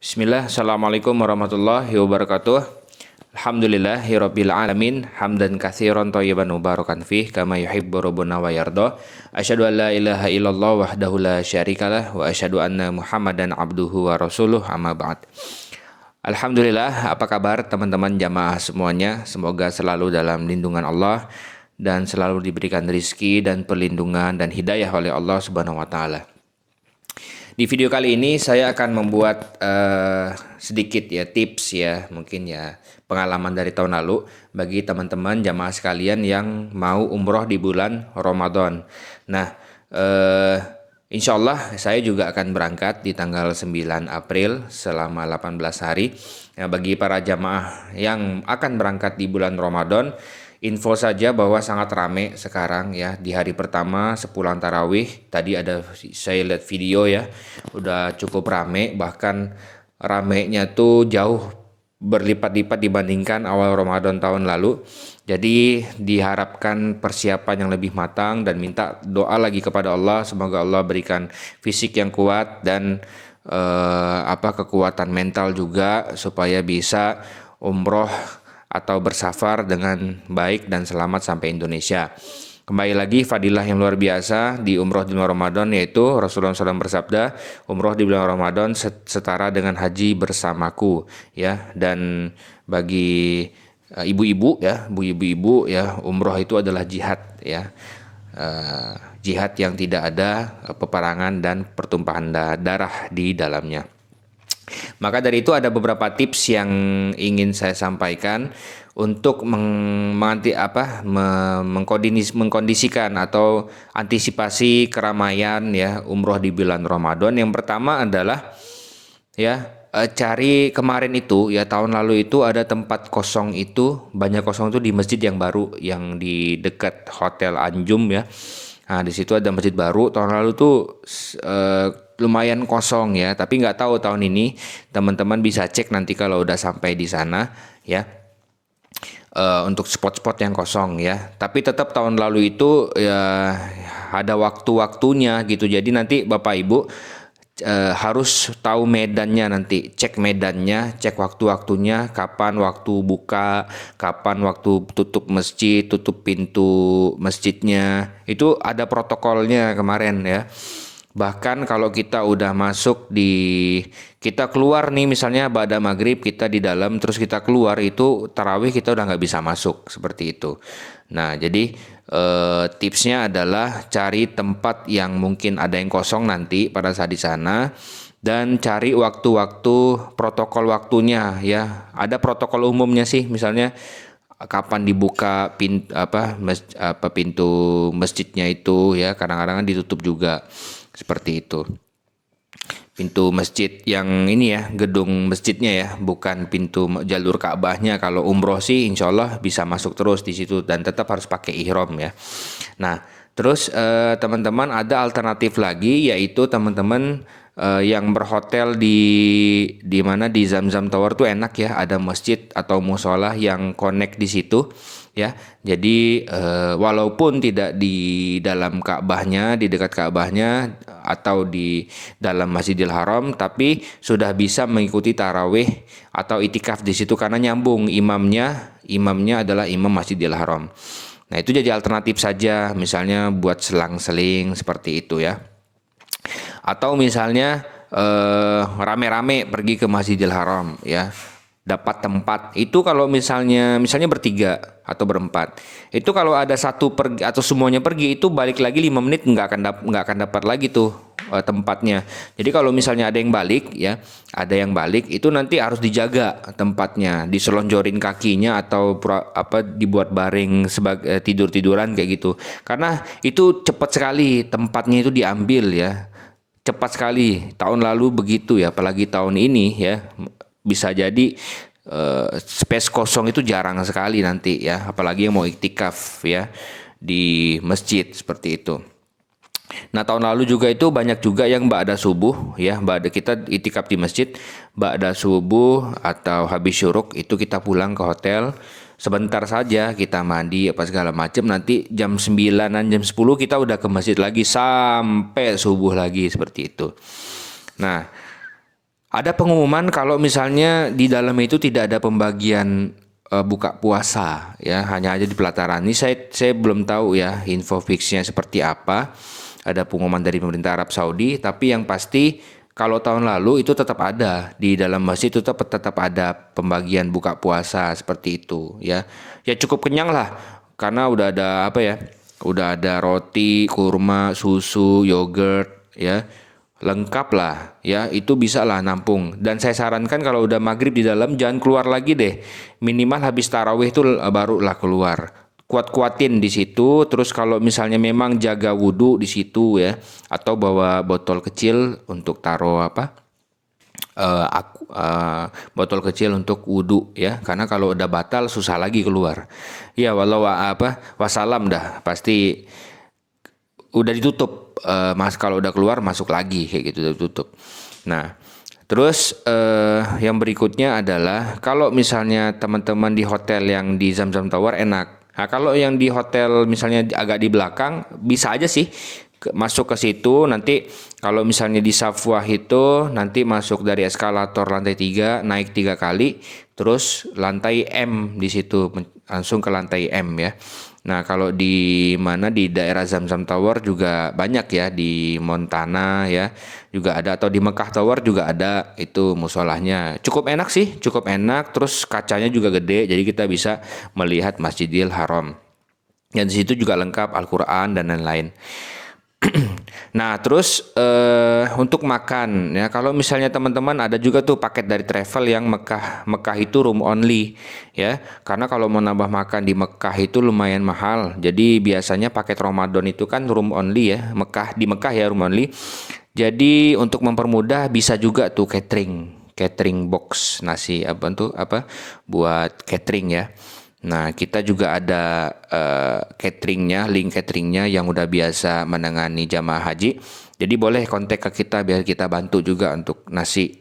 Bismillah, Assalamualaikum warahmatullahi wabarakatuh. Alhamdulillahirabbil alamin, hamdan katsiran thayyiban mubarakan fih kama yuhibbu rabbuna wa yarda. Asyhadu an la ilaha illallah wahdahu la syarikalah wa asyhadu anna Muhammadan abduhu wa rasuluh amma ba'd. Alhamdulillah, apa kabar teman-teman jamaah semuanya? Semoga selalu dalam lindungan Allah dan selalu diberikan rizki dan perlindungan dan hidayah oleh Allah Subhanahu wa taala. Di video kali ini saya akan membuat sedikit ya tips ya, mungkin ya pengalaman dari tahun lalu bagi teman-teman jamaah sekalian yang mau umroh di bulan Ramadan. Nah, insya Allah saya juga akan berangkat di tanggal 9 April selama 18 hari. Ya, bagi para jamaah yang akan berangkat di bulan Ramadan, info saja bahwa sangat rame sekarang ya di hari pertama sepulang tarawih. Tadi saya lihat video ya, udah cukup rame, bahkan ramenya tuh jauh berlipat-lipat dibandingkan awal Ramadan tahun lalu. Jadi diharapkan persiapan yang lebih matang dan minta doa lagi kepada Allah, semoga Allah berikan fisik yang kuat dan kekuatan mental juga supaya bisa umroh atau bersafar dengan baik dan selamat sampai Indonesia. Kembali lagi fadilah yang luar biasa di umroh di bulan Ramadan, yaitu Rasulullah SAW bersabda, umroh di bulan Ramadan setara dengan haji bersamaku ya. Dan bagi ibu-ibu ya, umroh itu adalah jihad ya. Jihad yang tidak ada peperangan dan pertumpahan darah di dalamnya. Maka dari itu ada beberapa tips yang ingin saya sampaikan untuk mengkondisikan atau antisipasi keramaian ya umroh di bulan Ramadan. Yang pertama adalah ya cari kemarin itu ya, tahun lalu itu ada tempat kosong itu, banyak kosong itu di masjid yang baru yang di dekat Hotel Anjum ya. Nah, di situ ada masjid baru. Tahun lalu tuh lumayan kosong ya, tapi nggak tahu tahun ini. Teman-teman bisa cek nanti kalau udah sampai di sana ya, untuk spot-spot yang kosong ya. Tapi tetap tahun lalu itu ya ada waktu-waktunya gitu. Jadi nanti Bapak Ibu harus tahu medannya, nanti cek medannya, cek waktu-waktunya, kapan waktu buka, kapan waktu tutup masjid, tutup pintu masjidnya. Itu ada protokolnya kemarin ya. Bahkan kalau kita udah masuk kita keluar nih, misalnya ba'da maghrib kita di dalam terus kita keluar, itu tarawih kita udah nggak bisa masuk seperti itu. Nah, jadi tipsnya adalah cari tempat yang mungkin ada yang kosong nanti pada saat di sana, dan cari waktu-waktu protokol waktunya ya. Ada protokol umumnya sih, misalnya kapan dibuka pintu masjidnya itu ya, kadang-kadang ditutup juga seperti itu. Pintu masjid yang ini ya, gedung masjidnya ya, bukan pintu jalur Ka'bahnya. Kalau umroh sih insya Allah bisa masuk terus di situ dan tetap harus pakai ihram ya. Nah, terus teman-teman ada alternatif lagi, yaitu teman-teman yang berhotel di mana di Zamzam Tower tuh enak ya, ada masjid atau musola yang connect di situ ya. Jadi walaupun tidak di dalam Ka'bahnya, di dekat Ka'bahnya atau di dalam Masjidil Haram, tapi sudah bisa mengikuti tarawih atau itikaf di situ karena nyambung, imamnya adalah imam Masjidil Haram. Nah, itu jadi alternatif saja, misalnya buat selang-seling seperti itu ya. Atau misalnya rame-rame pergi ke Masjidil Haram ya, dapat tempat itu kalau misalnya bertiga atau berempat, itu kalau ada satu pergi atau semuanya pergi, itu balik lagi 5 menit nggak akan dapat lagi tuh tempatnya. Jadi kalau misalnya ada yang balik itu nanti harus dijaga tempatnya, diselonjorin kakinya atau dibuat baring sebagai tidur-tiduran kayak gitu, karena itu cepat sekali tempatnya itu diambil ya. Cepat sekali, tahun lalu begitu ya, apalagi tahun ini ya, bisa jadi space kosong itu jarang sekali nanti ya, apalagi yang mau iktikaf ya di masjid seperti itu. Nah, tahun lalu juga itu banyak juga yang ba'da subuh ya, kita itikaf di masjid, ba'da subuh atau habis syuruk itu kita pulang ke hotel. Sebentar saja kita mandi apa segala macam, nanti jam 9-an jam 10 kita udah ke masjid lagi sampai subuh lagi seperti itu. Nah, Ada pengumuman kalau misalnya di dalam itu tidak ada pembagian buka puasa ya, hanya aja di pelataran. Ini saya belum tahu ya info fixnya seperti apa. Ada pengumuman dari pemerintah Arab Saudi, tapi yang pasti kalau tahun lalu itu tetap ada di dalam masjid, itu tetap ada pembagian buka puasa seperti itu ya. Ya cukup kenyang lah karena udah ada apa ya? Udah ada roti, kurma, susu, yogurt ya, lengkap lah ya, itu bisa lah nampung. Dan saya sarankan kalau udah maghrib di dalam jangan keluar lagi deh, minimal habis tarawih itu barulah keluar, kuat-kuatin di situ. Terus kalau misalnya memang jaga wudhu di situ ya, atau bawa botol kecil untuk taruh apa, botol kecil untuk wudhu ya, karena kalau udah batal susah lagi keluar ya. Walau apa wasalam dah, pasti udah ditutup, mas kalau udah keluar masuk lagi kayak gitu, udah tutup. Nah terus yang berikutnya adalah kalau misalnya teman-teman di hotel yang di Zamzam Tower enak. Nah kalau yang di hotel misalnya agak di belakang, bisa aja sih masuk ke situ. Nanti kalau misalnya di Safwah itu nanti masuk dari eskalator lantai 3 naik 3 kali, terus lantai M di situ langsung ke lantai M ya. Nah, kalau di mana di daerah Zamzam Tower juga banyak ya, di Montana ya juga ada, atau di Mekah Tower juga ada itu musolahnya. Cukup enak sih, cukup enak. Terus kacanya juga gede, jadi kita bisa melihat Masjidil Haram. Dan di situ juga lengkap Al-Qur'an dan lain-lain. Nah, terus untuk makan ya, kalau misalnya teman-teman ada juga tuh paket dari travel yang Mekah itu room only ya. Karena kalau mau nambah makan di Mekah itu lumayan mahal. Jadi biasanya paket Ramadan itu kan room only ya, di Mekah ya room only. Jadi untuk mempermudah bisa juga tuh catering box nasi apa buat catering ya. Nah, kita juga ada link cateringnya yang udah biasa menangani jamaah haji. Jadi boleh kontak ke kita biar kita bantu juga untuk nasi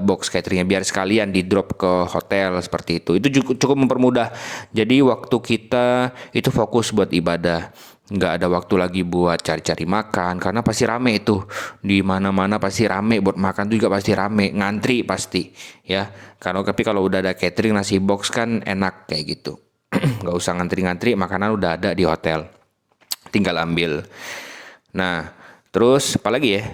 box cateringnya, biar sekalian di drop ke hotel seperti itu. Itu cukup mempermudah. Jadi waktu kita itu fokus buat ibadah. Nggak ada waktu lagi buat cari-cari makan, karena pasti rame itu di mana-mana, pasti rame buat makan juga, pasti rame, ngantri pasti ya. Tapi kalau udah ada catering nasi box kan enak kayak gitu. Nggak usah ngantri-ngantri, makanan udah ada di hotel, tinggal ambil. Nah terus apalagi ya,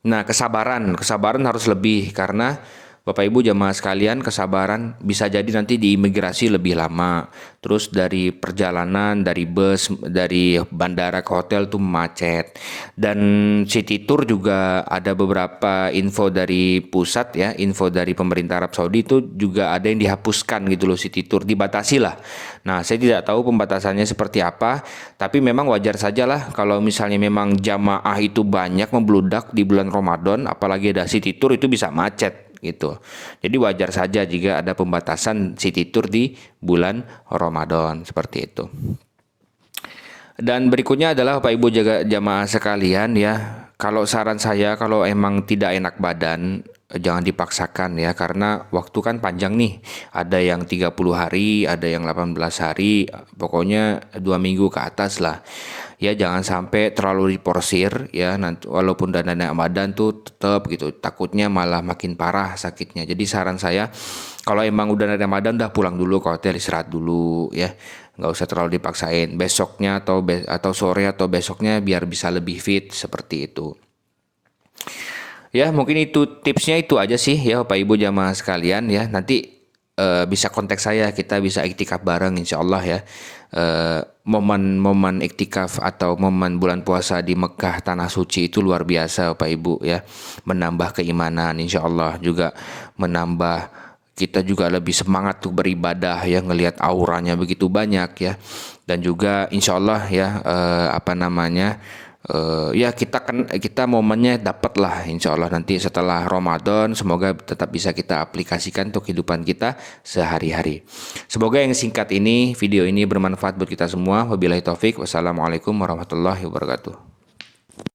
nah kesabaran harus lebih, karena Bapak Ibu jamaah sekalian, kesabaran bisa jadi nanti di imigrasi lebih lama. Terus dari perjalanan, dari bus, dari bandara ke hotel tuh macet. Dan city tour juga ada beberapa info dari pusat ya, info dari pemerintah Arab Saudi itu juga ada yang dihapuskan gitu loh, city tour dibatasi lah. Nah saya tidak tahu pembatasannya seperti apa, tapi memang wajar saja lah kalau misalnya memang jamaah itu banyak membludak di bulan Ramadan, apalagi ada city tour itu bisa macet gitu. Jadi wajar saja jika ada pembatasan city tour di bulan Ramadan seperti itu. Dan berikutnya adalah Bapak Ibu jamaah sekalian ya, kalau saran saya kalau emang tidak enak badan jangan dipaksakan ya, karena waktu kan panjang nih. Ada yang 30 hari, ada yang 18 hari, pokoknya 2 minggu ke atas lah. Ya jangan sampai terlalu diporsir ya, nanti walaupun dana badan tuh tetap gitu, takutnya malah makin parah sakitnya. Jadi saran saya kalau emang udah dana badan udah pulang dulu ke hotel, istirahat dulu ya, nggak usah terlalu dipaksain. Besoknya atau sore atau besoknya biar bisa lebih fit seperti itu. Ya mungkin itu tipsnya, itu aja sih ya Bapak Ibu jamaah sekalian ya. Nanti bisa kontak saya, kita bisa iktikaf bareng insya Allah ya. Momen-momen iktikaf atau momen bulan puasa di Mekah Tanah Suci itu luar biasa Bapak Ibu ya. Menambah keimanan insya Allah, juga menambah kita juga lebih semangat tuh beribadah ya, ngelihat auranya begitu banyak ya. Dan juga insya Allah ya ya kita momennya dapat lah insya Allah nanti setelah Ramadan. Semoga tetap bisa kita aplikasikan untuk kehidupan kita sehari-hari. Semoga yang singkat ini, video ini bermanfaat buat kita semua. Wabillahi taufik. Wassalamualaikum warahmatullahi wabarakatuh.